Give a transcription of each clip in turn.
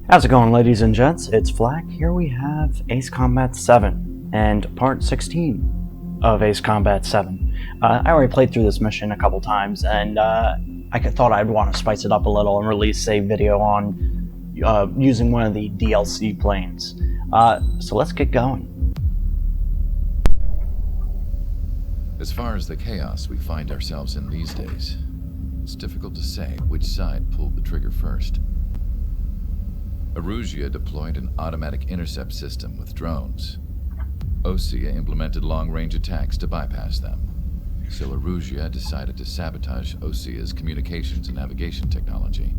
How's it going, ladies and gents? It's Flack. Here we have Ace Combat 7 and part 16 of Ace Combat 7. I already played through this mission a couple times, and I thought I'd want to spice it up a little and release a video on using one of the DLC planes. So let's get going. As far as the chaos we find ourselves in these days, it's difficult to say which side pulled the trigger first. Erusia deployed an automatic intercept system with drones. Osea implemented long-range attacks to bypass them. So Erusia decided to sabotage Osea's communications and navigation technology.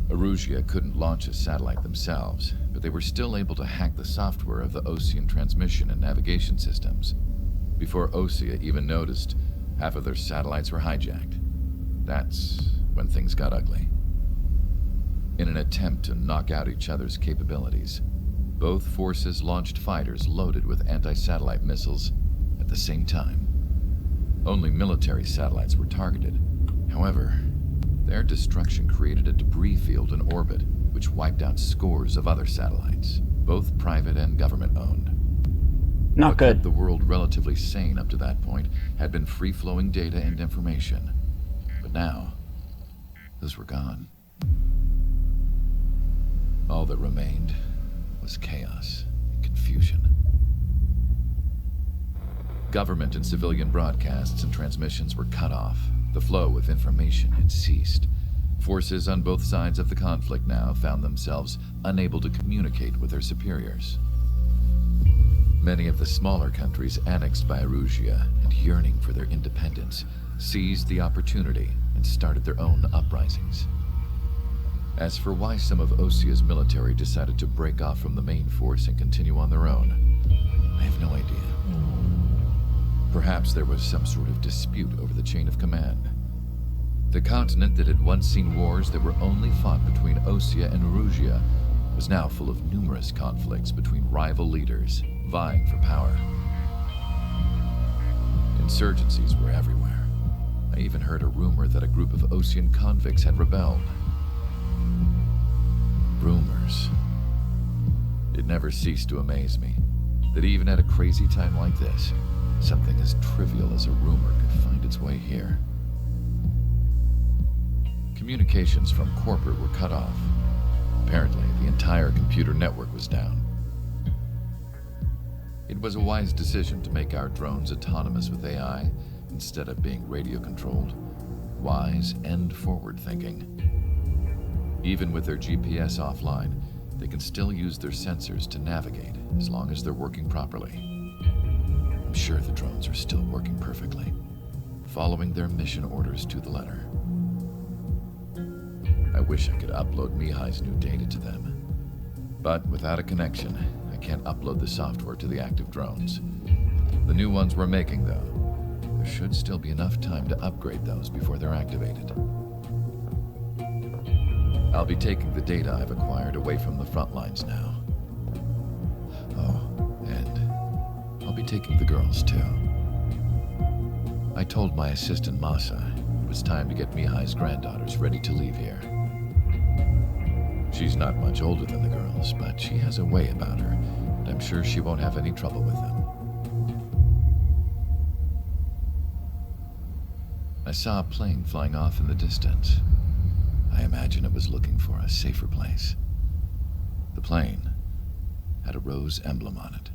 Erusia couldn't launch a satellite themselves, but they were still able to hack the software of the Osean transmission and navigation systems. Before Osea even noticed, half of their satellites were hijacked. That's when things got ugly. In an attempt to knock out each other's capabilities, both forces launched fighters loaded with anti-satellite missiles at the same time. Only military satellites were targeted. However, their destruction created a debris field in orbit, which wiped out scores of other satellites, both private and government-owned. Not What good. kept the world relatively sane up to that point had been free-flowing data and information. But now, those were gone. All that remained was chaos and confusion. Government and civilian broadcasts and transmissions were cut off. The flow of information had ceased. Forces on both sides of the conflict now found themselves unable to communicate with their superiors. Many of the smaller countries annexed by Erusia and yearning for their independence seized the opportunity and started their own uprisings. As for why some of Osea's military decided to break off from the main force and continue on their own, I have no idea. Perhaps there was some sort of dispute over the chain of command. The continent that had once seen wars that were only fought between Osea and Erusia was now full of numerous conflicts between rival leaders vying for power. Insurgencies were everywhere. I even heard a rumor that a group of Osean convicts had rebelled. Rumors. It never ceased to amaze me that even at a crazy time like this, something as trivial as a rumor could find its way here. Communications from corporate were cut off. Apparently, the entire computer network was down. It was a wise decision to make our drones autonomous with AI instead of being radio-controlled. Wise and forward-thinking. Even with their GPS offline, they can still use their sensors to navigate as long as they're working properly. I'm sure the drones are still working perfectly, following their mission orders to the letter. I wish I could upload Mihai's new data to them. But without a connection, I can't upload the software to the active drones. The new ones we're making, though, there should still be enough time to upgrade those before they're activated. I'll be taking the data I've acquired away from the front lines now. Oh, and I'll be taking the girls too. I told my assistant Masa it was time to get Mihai's granddaughters ready to leave here. She's not much older than the girls, but she has a way about her, and I'm sure she won't have any trouble with them. I saw a plane flying off in the distance. I imagine it was looking for a safer place. The plane had a rose emblem on it.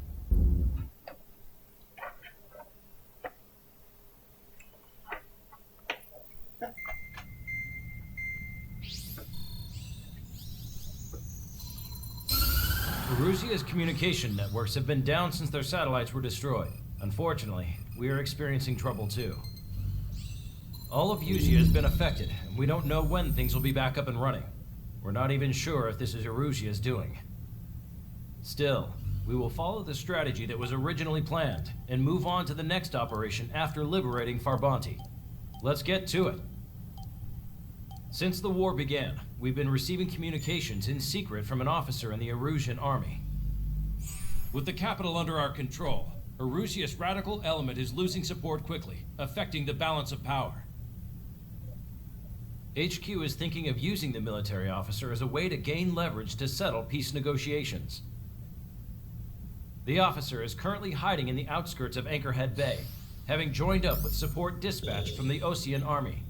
Erusia's communication networks have been down since their satellites were destroyed. Unfortunately, we are experiencing trouble too. All of Erusia has been affected, and we don't know when things will be back up and running. We're not even sure if this is Erusia's doing. Still, we will follow the strategy that was originally planned, and move on to the next operation after liberating Farbanti. Let's get to it. Since the war began, we've been receiving communications in secret from an officer in the Erusian army. With the capital under our control, Erusia's radical element is losing support quickly, affecting the balance of power. HQ is thinking of using the military officer as a way to gain leverage to settle peace negotiations. The officer is currently hiding in the outskirts of Anchorhead Bay, having joined up with support dispatch from the Osean Army.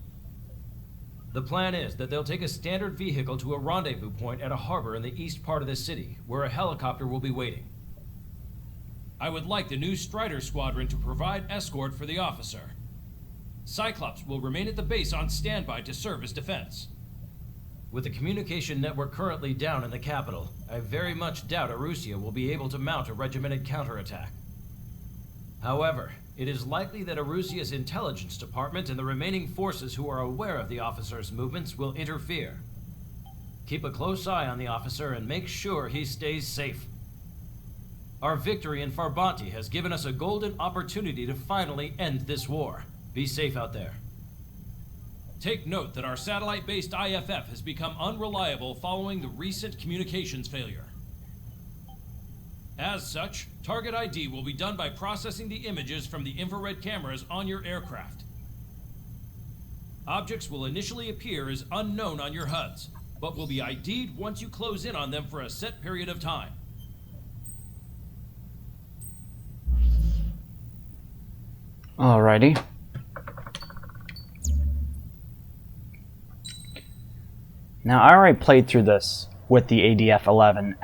The plan is that they'll take a standard vehicle to a rendezvous point at a harbor in the east part of the city, where a helicopter will be waiting. I would like the new Strider Squadron to provide escort for the officer. Cyclops will remain at the base on standby to serve as defense. With the communication network currently down in the capital, I very much doubt Arusia will be able to mount a regimented counterattack. However, it is likely that Arusia's intelligence department and the remaining forces who are aware of the officer's movements will interfere. Keep a close eye on the officer and make sure he stays safe. Our victory in Farbanti has given us a golden opportunity to finally end this war. Be safe out there. Take note that our satellite-based IFF has become unreliable following the recent communications failure. As such, target ID will be done by processing the images from the infrared cameras on your aircraft. Objects will initially appear as unknown on your HUDs, but will be ID'd once you close in on them for a set period of time. Alrighty. Now, I already played through this with the ADF-11,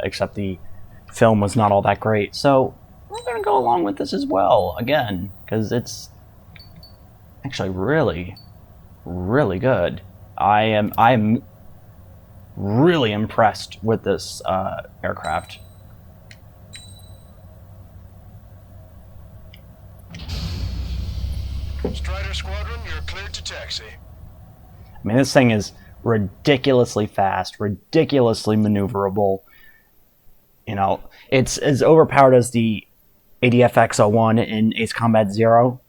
except the film was not all that great, so we're going to go along with this as well, again, because it's actually really, really good. I'm really impressed with this aircraft. Strider Squadron, you're cleared to taxi. I mean, this thing is ridiculously fast, ridiculously maneuverable. You know, it's as overpowered as the ADF-X01 in Ace Combat 0.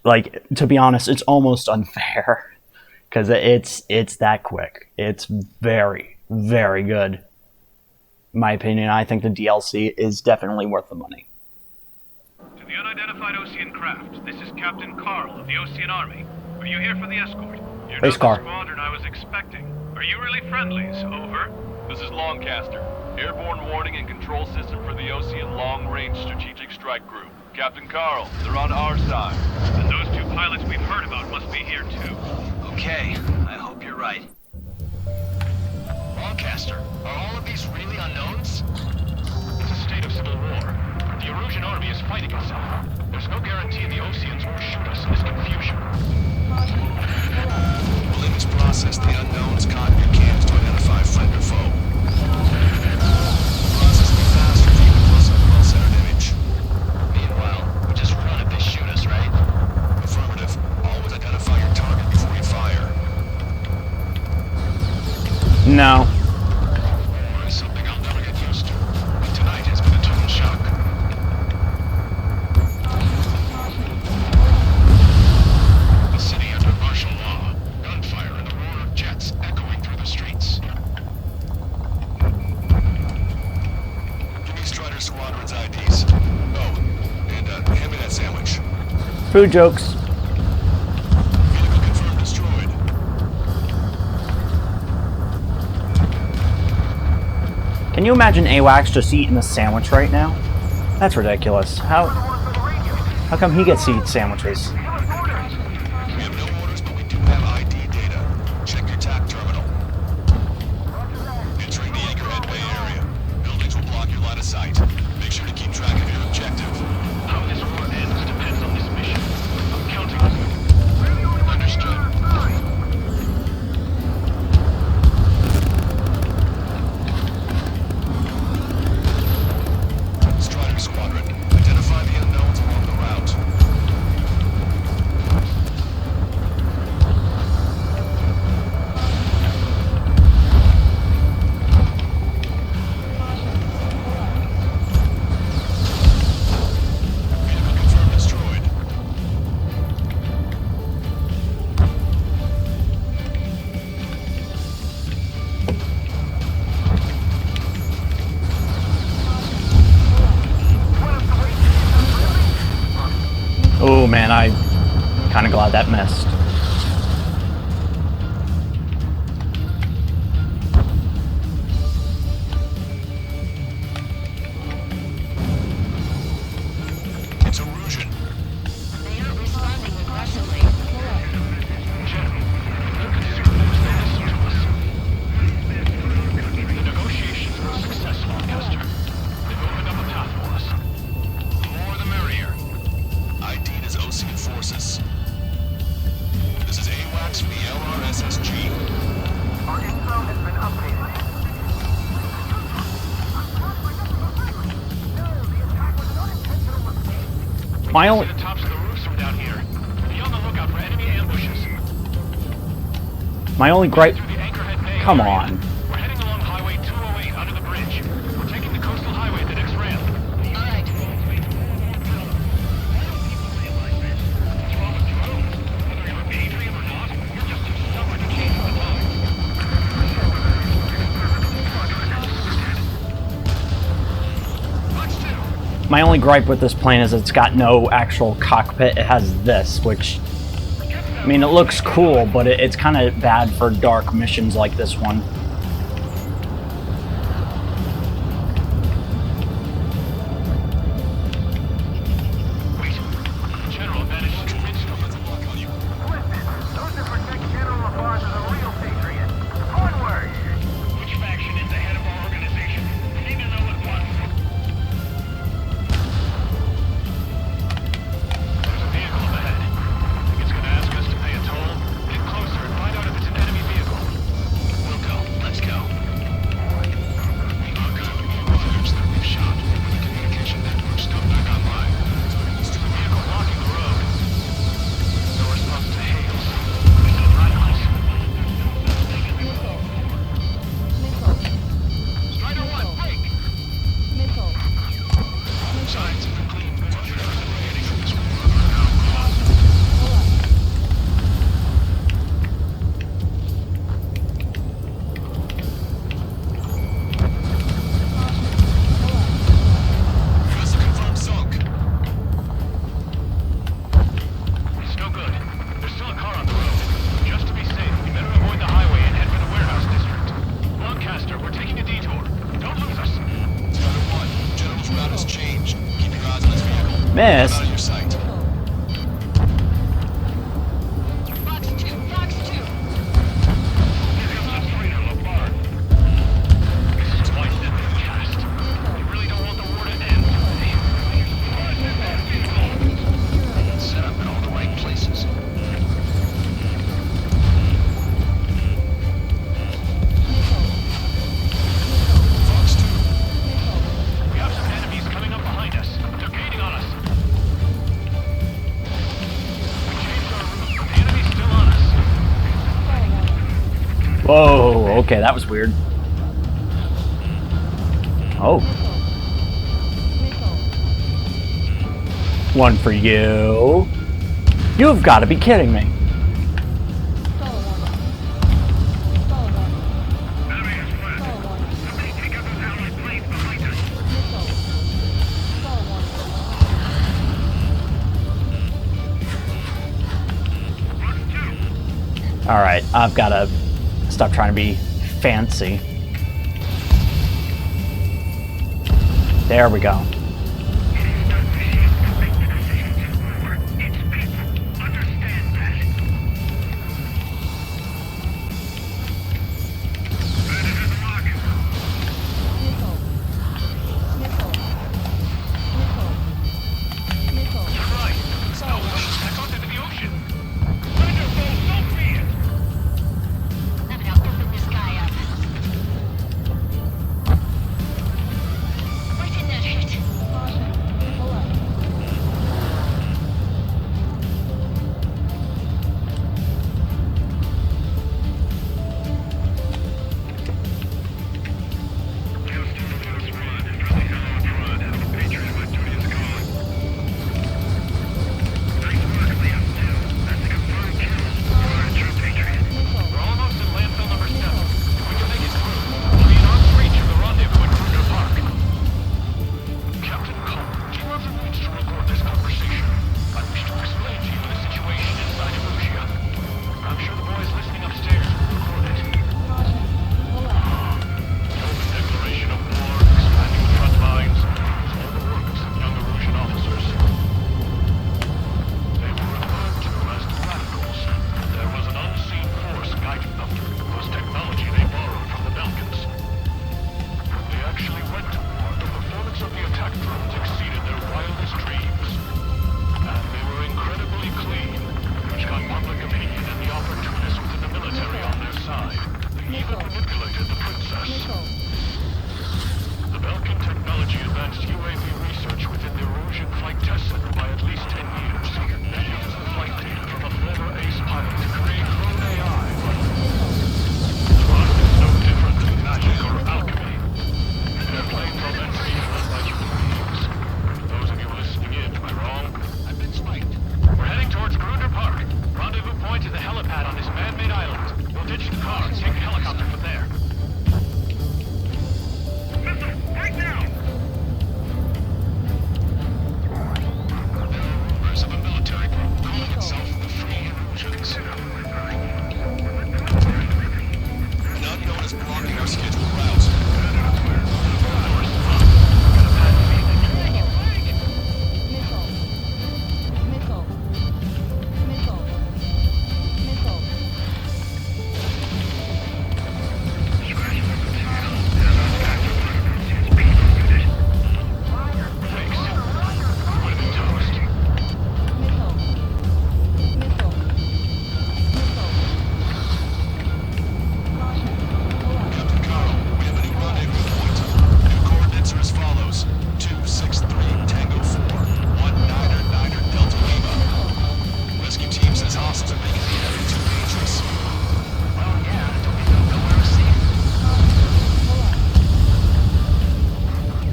Like, to be honest, it's almost unfair because it's that quick. It's very, very good. In my opinion, I think the DLC is definitely worth the money. To the unidentified Osean craft, this is Captain Carl of the Osean Army. Are you here for the escort? You're Race not car. the squadron I was expecting. Are you really friendlies? Over. This is Longcaster. Airborne warning and control system for the Osean Long Range Strategic Strike Group. Captain Carl, they're on our side. And those two pilots we've heard about must be here too. Okay, I hope you're right. Longcaster, are all of these really unknowns? It's a state of civil war. The Erusian army is fighting itself. There's no guarantee the Oseans won't shoot us in this confusion. Williams process the unknowns, cotton your cans to identify friend or foe. Process will be faster if you can plus up a well-centered image. Meanwhile, we just run if they shoot us, right? Affirmative. Always identify your target before you fire. No. It's something I'll never get used to. But tonight has been a total shock. The city under martial law. Gunfire and the roar of jets echoing through the streets. Give me Strider Squadron's IDs. Oh, and hand me that sandwich. Food jokes. Vehicle confirmed destroyed. Can you imagine AWACS just eating a sandwich right now? That's ridiculous. How come he gets to eat sandwiches? We have no orders, but we do have ID data. Check your TAC terminal. Entering the Anchorhead Bay area. Buildings will block your line of sight. Make sure to keep track of your objective. How this war ends depends on this mission. I'm counting on you. Understood. Strider Squadron, identify the unknowns along the route. Vehicle confirmed destroyed. Oh man, I'm kind of glad that missed. My only... The tops of the roofs from down here. Be on the lookout for enemy ambushes. My only gripe... Through the Anchorhead Bay Come area. on. We're heading along Highway 208 under the bridge. We're taking the coastal highway at the next ramp. All right. My only gripe with this plane is it's got no actual cockpit. It has this, which... I mean, it looks cool, but it's kind of bad for dark missions like this one. Wait. General advantage is convinced of it. Those that protect General LaBarge are the real patriots. Onward! Which faction is the head of our organization? We need to know at once. There's a vehicle up ahead. Think it's gonna ask us to pay a toll? Get closer and find out if it's an enemy vehicle. We'll go. Let's go. We've shot. The communication network's come back online. There's a vehicle blocking the road. No response to hails. We should rifles. Strider 1, break! Signs of the clean warfare emanating from this war are now close. Vessel confirmed sunk. It's no good. There's still a car on the road. Just to be safe, we better avoid the highway and head for the warehouse district. Lancaster, we're taking a detour. Don't lose us. Strider 1, General's route has changed. Keep your eyes on his vehicle. Miss. Out of your sight. Fox 2. Fox 2. Here comes the trainer, LaBarge. This is twice that big cast. You really don't want the war to end. Set up in all the right places. Fox 2. We have some enemies coming up behind us. They're gaining on us. We changed our route, but the enemy's still on us. Whoa, okay, that was weird. Oh. One for you. You've got to be kidding me. Alright, I've got to stop trying to be fancy. There we go. Now open this guy up. Where did that hit?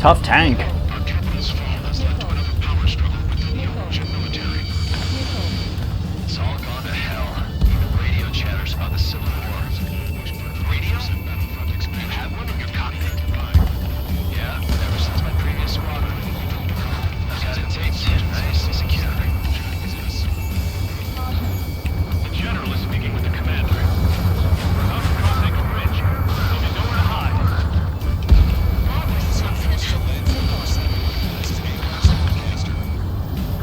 Tough tank. Our capital's fall has led to another power struggle within the Erosion military. It's all gone to hell. Even radio chatters about the Civil War. Radio? You have one in your cockpit? Yeah, ever since my previous squadron. I've got it taped in, nice and secure. The General is speaking with the commander. We're about to cross Eagle Ridge. There'll be nowhere to hide.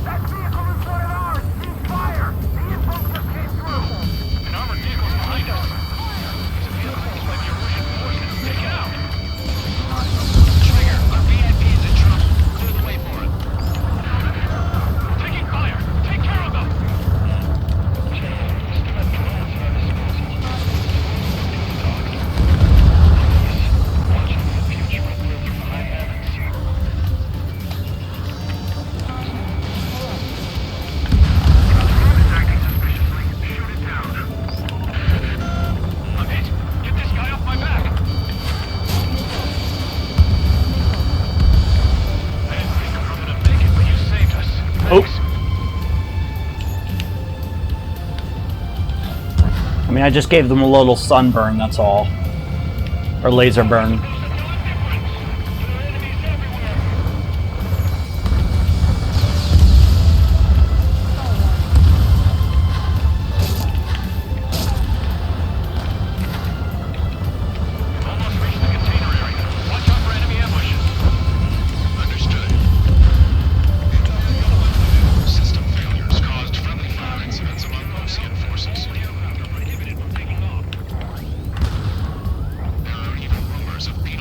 That vehicle is one of ours! Cease fire! The info just came through! An armored vehicle's behind us. It's a vehicle used by the Erosion forces. Take it out. Trigger, our VIP is in trouble. Clear the way for it. Taking fire. Take care of them. Acting suspiciously. Shoot it down. I'm hit. Get this guy off my back. I didn't think we were gonna make it, but you saved us. Oh. Thanks. I mean, I just gave them a little sunburn, that's all. Or laser burn. Almost reached the container area. Watch out for enemy ambushes. Understood. System failures caused friendly fire incidents among Ocean forces. There are even rumors of people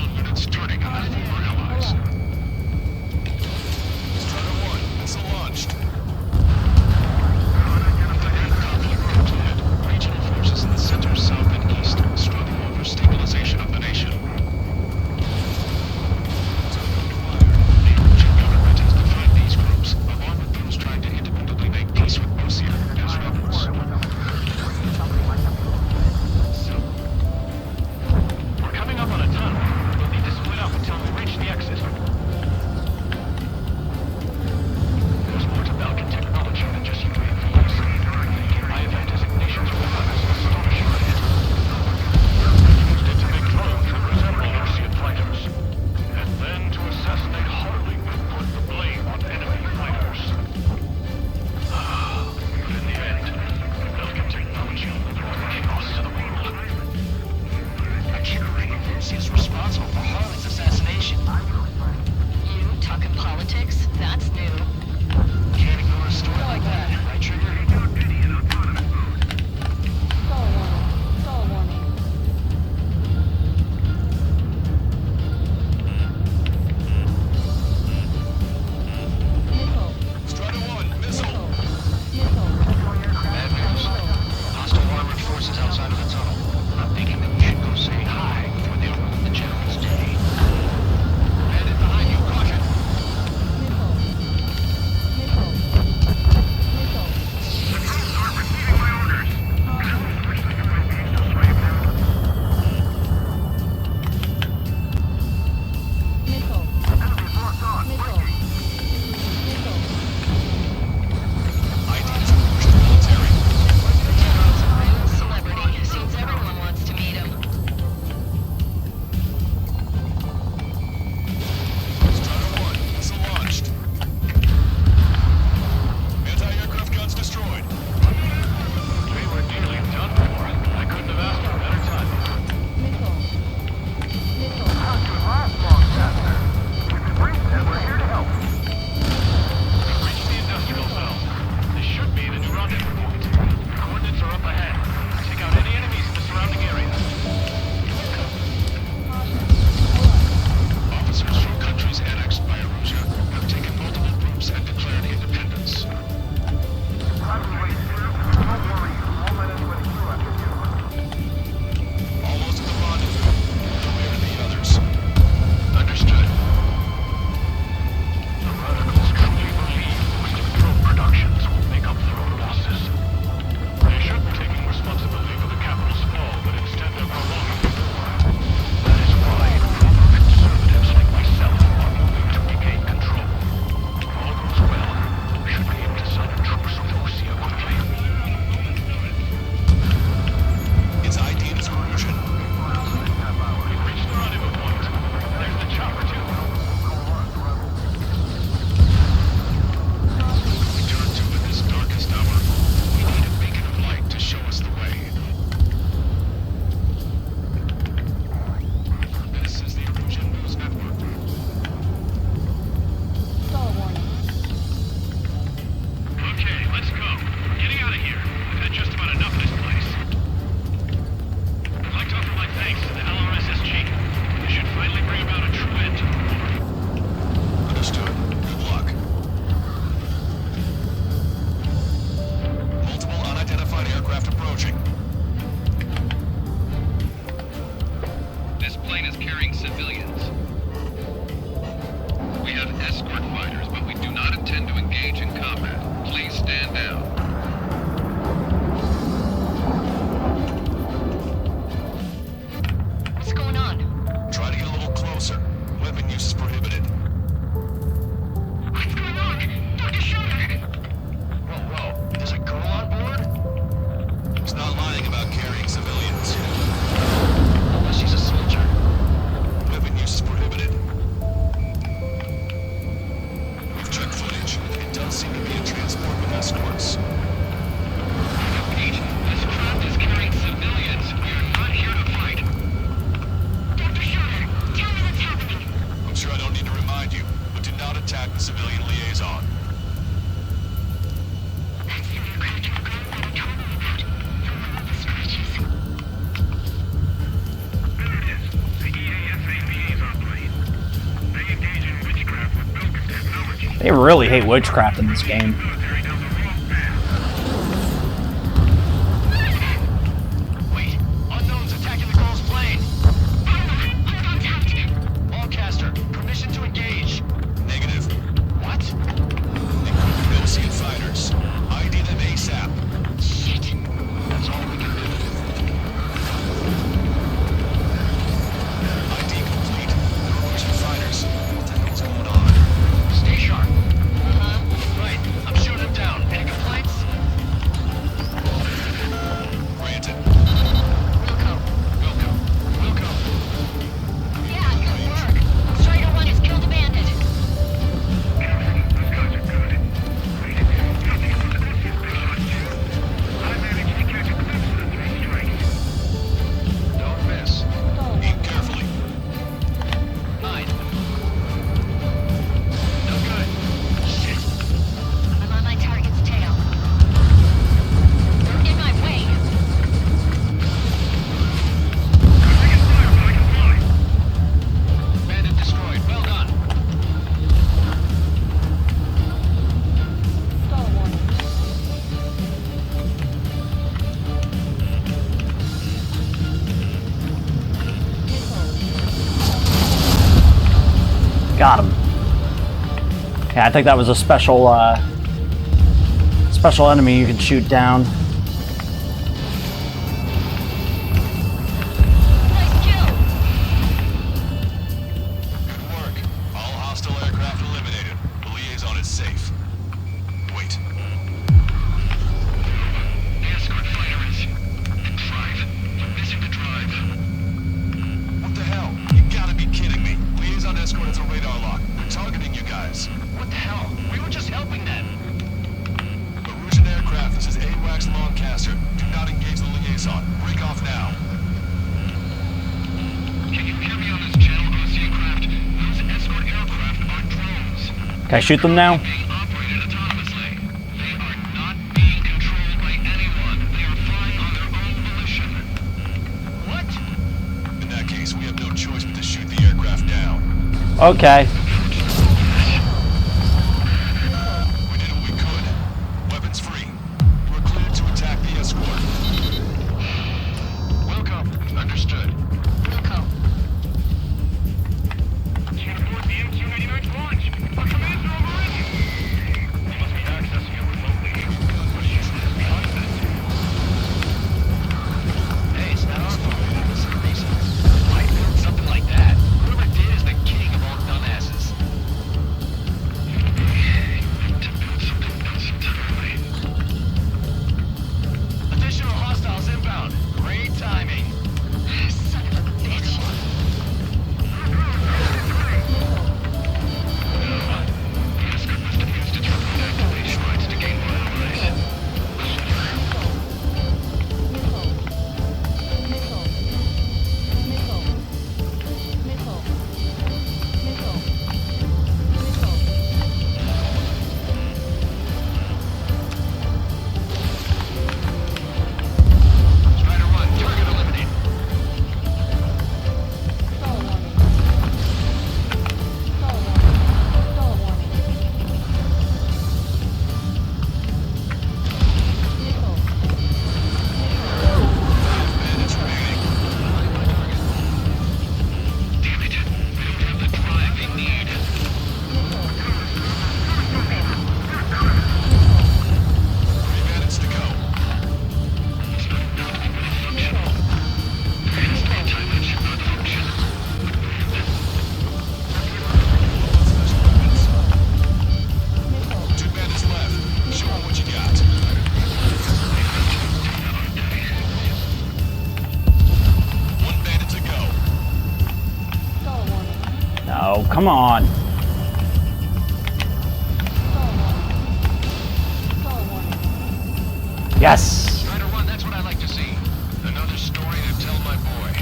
approaching. This plane is carrying civilians. We have escort fighters, but we do not intend to engage in combat. Please stand down. What's going on? Try to get a little closer. Weapon use is prohibited. What's going on? Dr. Schulter! Whoa, there's a girl on board? He's not lying about carrying civilians. Unless she's a soldier. Weapon use is prohibited. We've checked footage. It does seem to be a transport with escorts. Agent, this craft is carrying civilians. We are not here to fight. Dr. Schulter, tell me what's happening. I'm sure I don't need to remind you, but do not attack the civilian liaison. That's the aircraft our grandfather told me about. The one with the scratches. There it is. The EASA liaison plane. They engage in witchcraft with broken technology. They really hate witchcraft in this game. Military down the wrong path. Wait, unknowns attacking the girl's plane. Hold on tight. Lancaster, permission to engage. Negative. What? They could be Ocean fighters. ID them ASAP. Shit. That's all we can do. ID complete. They're Ocean fighters. What the hell's going on? Stay sharp. Right, I'm shooting him down. Any complaints? Granted. Wilco. Wilco. Yeah, good work. Strider 1 has killed a bandit. Captain, those guys are good. Wait, nothing about the Ocean Bridge. I managed to catch a glimpse of the three strikes. Don't miss. Aim carefully. 9. No good. Shit. I'm on my target's tail. They're in my way. I can fire, but I can fly. Bandit destroyed. Well done. Got him. Yeah, I think that was a special special enemy you can shoot down. Nice kill. Good work. All hostile aircraft eliminated. The liaison is safe. Wait. The escort fighter is... drive. We're missing the drive. What the hell? You gotta be kidding me. Liaison escort has a radar lock. They're targeting you guys. What the hell? We were just helping them. Erusian aircraft, this is AWACS Lancaster. Do not engage the liaison. Break off now. Can you hear me on this channel, OC craft? Those escort aircraft are drones. Can I shoot them now? Being operated autonomously. They are not being controlled by anyone. They are flying on their own volition. What? In that case, we have no choice but to shoot the aircraft down. Okay. We did what we could. Weapons free. You are cleared to attack the escort. Welcome. Understood. Wilco. Can't afford the MQ-99's launch. Our commands are overrunning. We must be accessing it remotely. What usually is behind this? Hey, it's not our fault. It's the reason. Why build something like that? Whoever did is the king of all dumbasses. come on. Yes. Strider 1, that's what I like to see. Another story to tell my boy.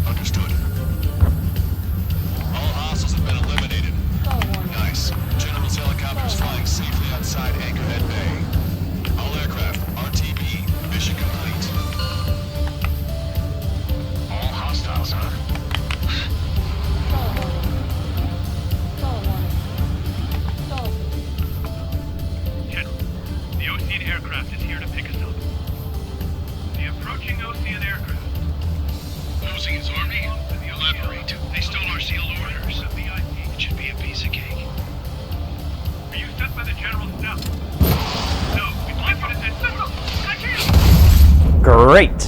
Understood. All hostiles have been eliminated. Nice. General's helicopters flying safely outside Anchorhead Bay. All aircraft, RTB, mission complete. All hostiles, huh? General, the Ocean aircraft is here to pick us up. The approaching Ocean aircraft. Ocean's army? Elaborate. They stole our sealed orders. It should be a piece of cake. Are you sent by the General's staff? No, we'd like you to send Central. I can't! Great.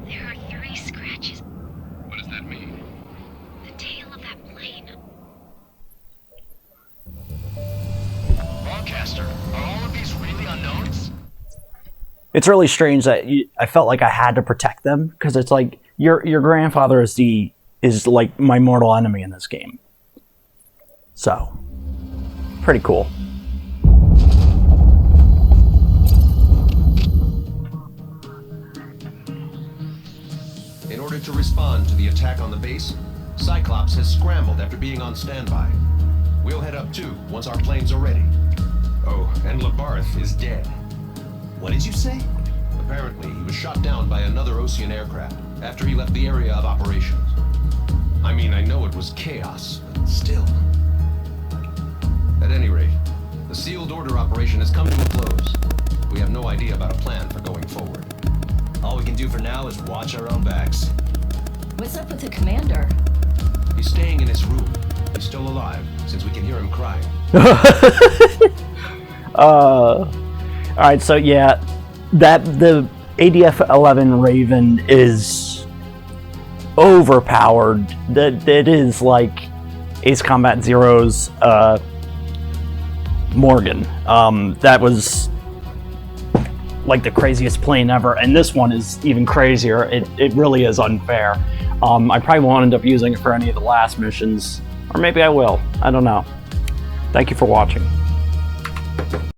There are 3 scratches. What does that mean? The tail of that plane. Broadcaster, are all of these really unknowns? It's really strange that I felt like I had to protect them, because it's like your grandfather is like my mortal enemy in this game. So, pretty cool. In order to respond to the attack on the base, Cyclops has scrambled after being on standby. We'll head up too once our planes are ready. Oh, and Labarth is dead. What did you say? Apparently, he was shot down by another Ocean aircraft after he left the area of operations. I mean, I know it was chaos, but still. At any rate, the sealed order operation has come to a close. We have no idea about a plan for going forward. All we can do for now is watch our own backs. What's up with the commander? He's staying in his room. He's still alive, since we can hear him crying. Alright, so yeah, the ADF-11 Raven is overpowered. It is like Ace Combat Zero's Morgan. That was like the craziest plane ever, and this one is even crazier. It really is unfair. I probably won't end up using it for any of the last missions, or maybe I will. I don't know. Thank you for watching.